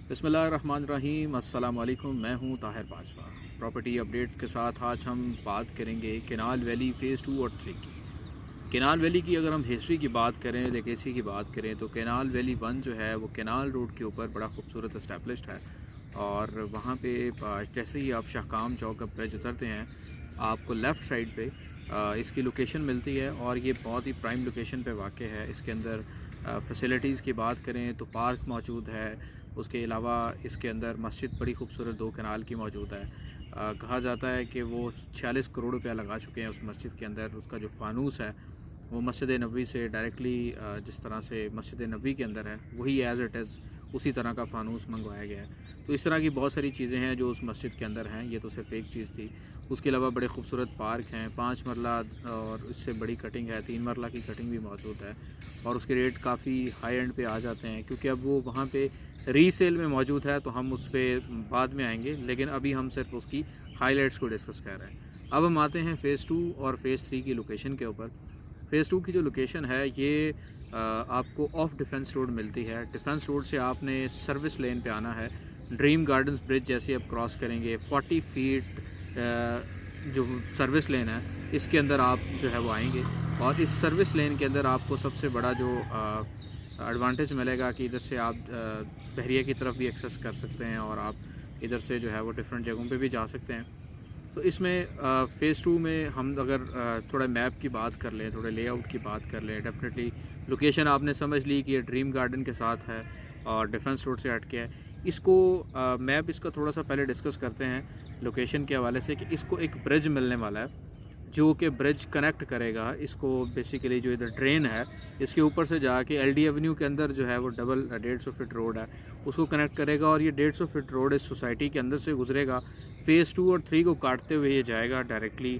बिस्मिल्लाहिर्रहमानिर्रहीम। अस्सलाम वालेकुम। मैं हूं ताहिर बाजवा। प्रॉपर्टी अपडेट के साथ आज हम बात करेंगे केनाल वैली फ़ेज़ 2 और 3 की। केनाल वैली की अगर हम हिस्ट्री की बात करें, लेगेसी की बात करें, तो केनाल वैली 1 जो है वो केनाल रोड के ऊपर बड़ा खूबसूरत इस्टेब्लिश्ड है। और वहाँ पे जैसे ही आप शाहकाम चौक का ब्रिज उतरते हैं, आपको लेफ़्ट साइड पे इसकी लोकेशन मिलती है और ये बहुत ही प्राइम लोकेशन पे वाक़ है। इसके अंदर फैसिलिटीज़ की बात करें तो पार्क मौजूद है। उसके अलावा इसके अंदर मस्जिद बड़ी खूबसूरत 2 कनाल की मौजूद है। कहा जाता है कि वो 46 करोड़ रुपया लगा चुके हैं उस मस्जिद के अंदर। उसका जो फ़ानूस है वो मस्जिद नबवी से डायरेक्टली जिस तरह से मस्जिद नबवी के अंदर है वही एज़ इट इज़ उसी तरह का फ़ानूस मंगवाया गया है। तो इस तरह की बहुत सारी चीज़ें हैं जो उस मस्जिद के अंदर हैं। ये तो सिर्फ एक चीज़ थी। उसके अलावा बड़े खूबसूरत पार्क हैं, 5 मरला और इससे बड़ी कटिंग है, 3 मरला की कटिंग भी मौजूद है। और उसके रेट काफ़ी हाई एंड पे आ जाते हैं क्योंकि अब वो वहाँ पे रीसेल में मौजूद है, तो हम उस पर बाद में आएंगे। लेकिन अभी हम सिर्फ उसकी हाईलाइट्स को डिस्कस कर रहे हैं। अब हम आते हैं फ़ेज़ 2 और फ़ेज़ 3 की लोकेशन के ऊपर। फ़ेज़ 2 की जो लोकेशन है ये आपको ऑफ डिफेंस रोड मिलती है। डिफेंस रोड से आपने सर्विस लेन पे आना है। ड्रीम गार्डन्स ब्रिज जैसे आप क्रॉस करेंगे 40 फीट जो सर्विस लेन है इसके अंदर आप जो है वो आएंगे। और इस सर्विस लेन के अंदर आपको सबसे बड़ा जो एडवांटेज मिलेगा कि इधर से आप बहरिया की तरफ भी एक्सेस कर सकते हैं और आप इधर से जो है वो डिफरेंट जगहों पे भी जा सकते हैं। तो इसमें फ़ेज़ 2 में हम अगर थोड़ा मैप की बात कर लें, थोड़े लेआउट की बात कर लें, डेफिनेटली लोकेशन आपने समझ ली कि ये ड्रीम गार्डन के साथ है और डिफेंस रोड से हट के है। इसको मैप इसका थोड़ा सा पहले डिस्कस करते हैं लोकेशन के हवाले से कि इसको एक ब्रिज मिलने वाला है जो कि ब्रिज कनेक्ट करेगा इसको। बेसिकली जो इधर ट्रेन है इसके ऊपर से जाके एलडी एवेन्यू के अंदर जो है वो डबल 150 फीट रोड है उसको कनेक्ट करेगा और ये 150 फीट रोड इस सोसाइटी के अंदर से गुजरेगा। फ़ेज़ 2 और 3 को काटते हुए ये जाएगा डायरेक्टली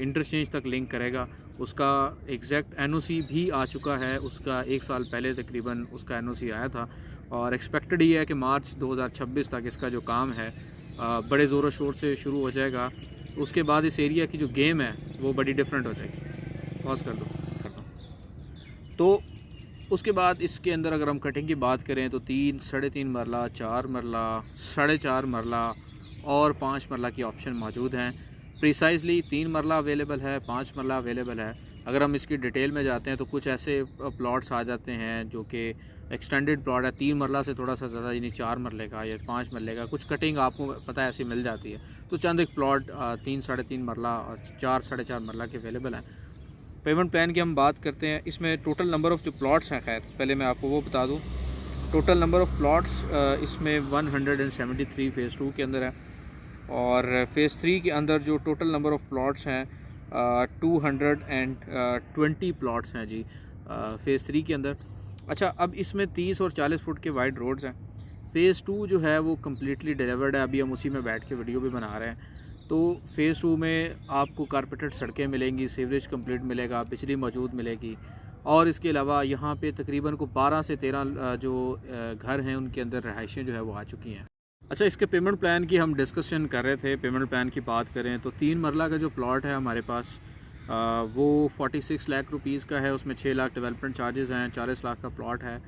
इंटरचेंज तक लिंक करेगा। उसका एग्जैक्ट एनओसी भी आ चुका है। उसका 1 साल पहले तकरीबन उसका एनओसी आया था और एक्सपेक्टेड ये है कि मार्च 2026 तक इसका जो काम है बड़े ज़ोरों शोर से शुरू हो जाएगा। उसके बाद इस एरिया की जो गेम है वो बड़ी डिफरेंट हो जाएगी। पॉज कर दो। तो उसके बाद इसके अंदर अगर हम कटिंग की बात करें तो 3, 3.5 मरला, 4 मरला, 4.5 मरला और 5 मरला की ऑप्शन मौजूद हैं। प्रिसाइजली 3 मरला अवेलेबल है, 5 मरला अवेलेबल है। अगर हम इसकी डिटेल में जाते हैं तो कुछ ऐसे प्लॉट्स आ जाते हैं जो कि एक्सटेंडेड प्लॉट है 3 मरला से थोड़ा सा ज़्यादा, यानी 4 मरले का या 5 मरले का। कुछ कटिंग आपको पता है ऐसी मिल जाती है। तो चंद एक प्लॉट 3, 3.5 मरला और 4, 4.5 मरला के अवेलेबल हैं। पेमेंट प्लान की हम बात करते हैं। इसमें टोटल नंबर ऑफ़ जो प्लॉट्स हैं, खैर पहले मैं आपको वो बता दूँ। टोटल नंबर ऑफ़ प्लॉट्स इसमें 173 फ़ेज़ 2 के अंदर है और फ़ेज़ 3 के अंदर जो टोटल नंबर ऑफ़ प्लॉट्स हैं 220 प्लॉट्स हैं जी फ़ेज़ 3 के अंदर। अच्छा, अब इसमें 30 और 40 फुट के वाइड रोड्स हैं। फ़ेज़ 2 जो है वो कम्प्लीटली डिलीवर्ड है। अभी हम उसी में बैठ के वीडियो भी बना रहे हैं। तो फ़ेज़ 2 में आपको कारपेटेड सड़कें मिलेंगी, सीवरेज कंप्लीट मिलेगा, बिजली मौजूद मिलेगी और इसके अलावा यहाँ पे तकरीबन को 12 से 13 जो घर हैं उनके अंदर रहायशें जो है वो आ चुकी हैं। अच्छा, इसके पेमेंट प्लान की हम डिस्कशन कर रहे थे। पेमेंट प्लान की बात करें तो 3 मरला का जो प्लॉट है हमारे पास वो 46 लाख रुपीज़ का है। उसमें 6 लाख डेवलपमेंट चार्जेस हैं, 40 लाख का प्लॉट है।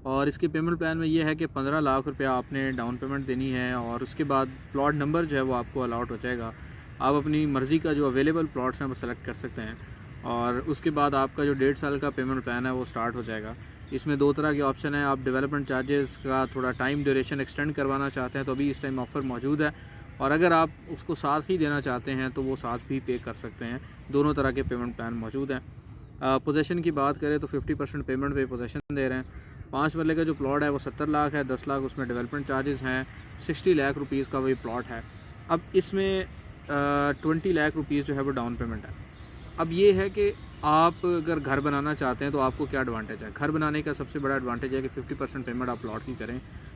और इसके पेमेंट प्लान में ये है कि 15 लाख रुपया आपने डाउन पेमेंट देनी है और उसके बाद प्लॉट नंबर जो है वो आपको अलाउट हो जाएगा। आप अपनी मर्ज़ी का जो अवेलेबल प्लॉट्स हैं वो सेलेक्ट कर सकते हैं और उसके बाद आपका जो 1.5 साल का पेमेंट प्लान है वो स्टार्ट हो जाएगा। इसमें 2 तरह के ऑप्शन हैं। आप डेवलपमेंट चार्जेस का थोड़ा टाइम ड्यूरेशन एक्सटेंड करवाना चाहते हैं तो अभी इस टाइम ऑफ़र मौजूद है और अगर आप उसको साथ ही देना चाहते हैं तो वो साथ भी पे कर सकते हैं। दोनों तरह के पेमेंट प्लान मौजूद हैं। पोजेसन की बात करें तो 50% पेमेंट पे पोजेसन दे रहे हैं। 5 मरले का जो प्लॉट है वो 70 लाख है, 10 लाख उसमें डेवलपमेंट चार्जेस हैं, 60 लाख रुपीज़ का वही प्लॉट है। अब इसमें 20 लाख रुपीज़ जो है वो डाउन पेमेंट है। अब ये है कि आप अगर घर बनाना चाहते हैं तो आपको क्या एडवांटेज है। घर बनाने का सबसे बड़ा एडवांटेज है कि 50% पेमेंट आप प्लॉट की करें,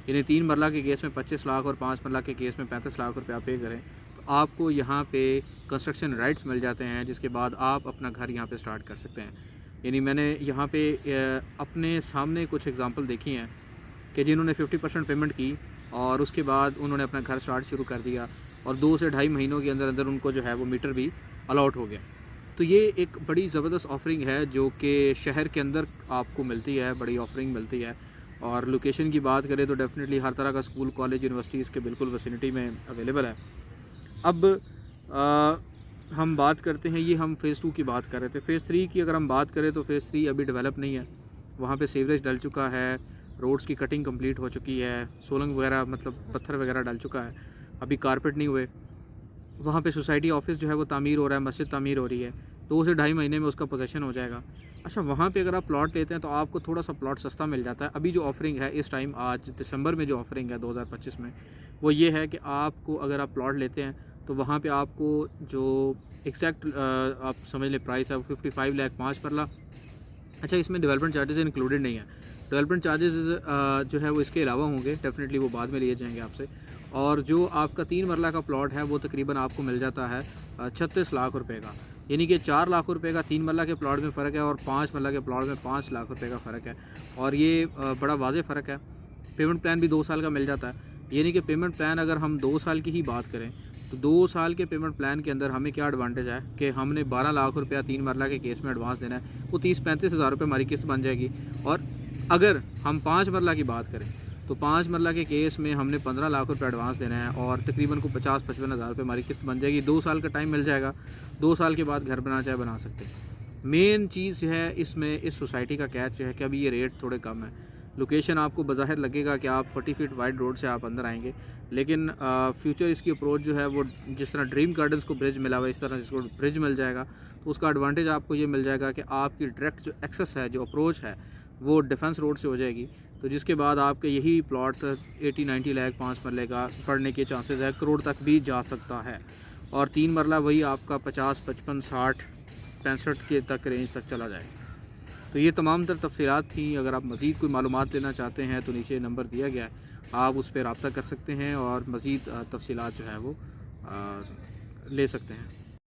यानी 3 मरला के केस में 25 लाख और 5 मरला के केस में 35 लाख रुपया पे करें तो आपको यहाँ पे कंस्ट्रक्शन राइट्स मिल जाते हैं, जिसके बाद आप अपना घर यहाँ पे स्टार्ट कर सकते हैं। यानी मैंने यहाँ पे अपने सामने कुछ एग्जांपल देखी हैं कि जिन्होंने 50% पेमेंट की और उसके बाद उन्होंने अपना घर स्टार्ट शुरू कर दिया और 2 से ढाई महीनों के अंदर अंदर उनको जो है वो मीटर भी अलॉट हो गया। तो ये एक बड़ी ज़बरदस्त ऑफरिंग है जो कि शहर के अंदर आपको मिलती है, बड़ी ऑफरिंग मिलती है और लोकेशन की बात करें तो डेफिनेटली हर तरह का स्कूल, कॉलेज, यूनिवर्सिटी इसके बिल्कुल विसिनिटी में अवेलेबल है। अब हम बात करते हैं, ये हम फ़ेज़ 2 की बात कर रहे थे। फ़ेज़ 3 की अगर हम बात करें तो फ़ेज़ 3 अभी डेवलप नहीं है। वहाँ पे सीवरेज डल चुका है, रोड्स की कटिंग कंप्लीट हो चुकी है, सोलंग वगैरह मतलब पत्थर वगैरह डल चुका है, अभी कारपेट नहीं हुए। वहाँ पे सोसाइटी ऑफिस जो है वो तामीर हो रहा है, मस्जिद तामीर हो रही है, 2 से ढाई महीने में उसका पोजेसन हो जाएगा। अच्छा, वहाँ पे अगर आप प्लॉट लेते हैं तो आपको थोड़ा सा प्लॉट सस्ता मिल जाता है। अभी जो ऑफरिंग है इस टाइम, आज दिसंबर में जो ऑफरिंग है 2025 में, वो ये है कि आपको अगर आप प्लॉट लेते हैं तो वहाँ पे आपको जो एग्जैक्ट आप समझ लें प्राइस है वो 55 लाख 5 मरला। अच्छा, इसमें डेवलपमेंट चार्जेस इंक्लूडेड नहीं है। डेवलपमेंट चार्जेस जो है वो इसके अलावा होंगे, डेफिनेटली वो बाद में लिए जाएंगे आपसे। और जो आपका 3 मरला का प्लॉट है वो तकरीबन आपको मिल जाता है 36 लाख रुपए का। यानी कि 4 लाख रुपए का 3 मरला के प्लॉट में फ़र्क है और 5 मरला के प्लॉट में 5 लाख रुपए का फ़र्क है। और ये बड़ा वाज़ेह फ़र्क है। पेमेंट प्लान भी 2 साल का मिल जाता है। यानी कि पेमेंट प्लान अगर हम 2 साल की ही बात करें तो 2 साल के पेमेंट प्लान के अंदर हमें क्या एडवांटेज है कि हमने 12 लाख रुपया 3 मरला के केस में एडवांस देना है, वो 30-35 हज़ार रुपये हमारी किस्त बन जाएगी। और अगर हम 5 मरला की बात करें तो 5 मरला के केस में हमने 15 लाख रुपये एडवांस देना है और तकरीबन को 50-55 हज़ार रुपये हमारी किस्त बन जाएगी। 2 साल का टाइम मिल जाएगा, 2 साल के बाद घर बना चाहे बना सकते हैं। मेन चीज़ है इसमें, इस सोसाइटी का कैच है कि अभी ये रेट थोड़े कम है। लोकेशन आपको बज़ाहिर लगेगा कि आप 40 फीट वाइड रोड से आप अंदर आएंगे, लेकिन फ्यूचर इसकी अप्रोच जो है वो जिस तरह ड्रीम गार्डन्स को ब्रिज मिला हुआ है, इस तरह इसको ब्रिज मिल जाएगा। तो उसका एडवांटेज आपको ये मिल जाएगा कि आपकी डायरेक्ट जो एक्सेस है, जो अप्रोच है, वो डिफेंस रोड से हो जाएगी। तो जिसके बाद आपके यही प्लॉट 80-90 लाख 5 मरले का पड़ने के चांसेस है, करोड़ तक भी जा सकता है। और 3 मरला वही आपका 50, 55, 60, 65 के तक रेंज तक चला जाए। तो ये तमाम तर तफसीलात थी। अगर आप मज़ीद कोई मालूमात लेना चाहते हैं तो नीचे नंबर दिया गया है, आप उस पर रब्ता कर सकते हैं और मज़ीद तफसीलात जो है वो ले सकते हैं।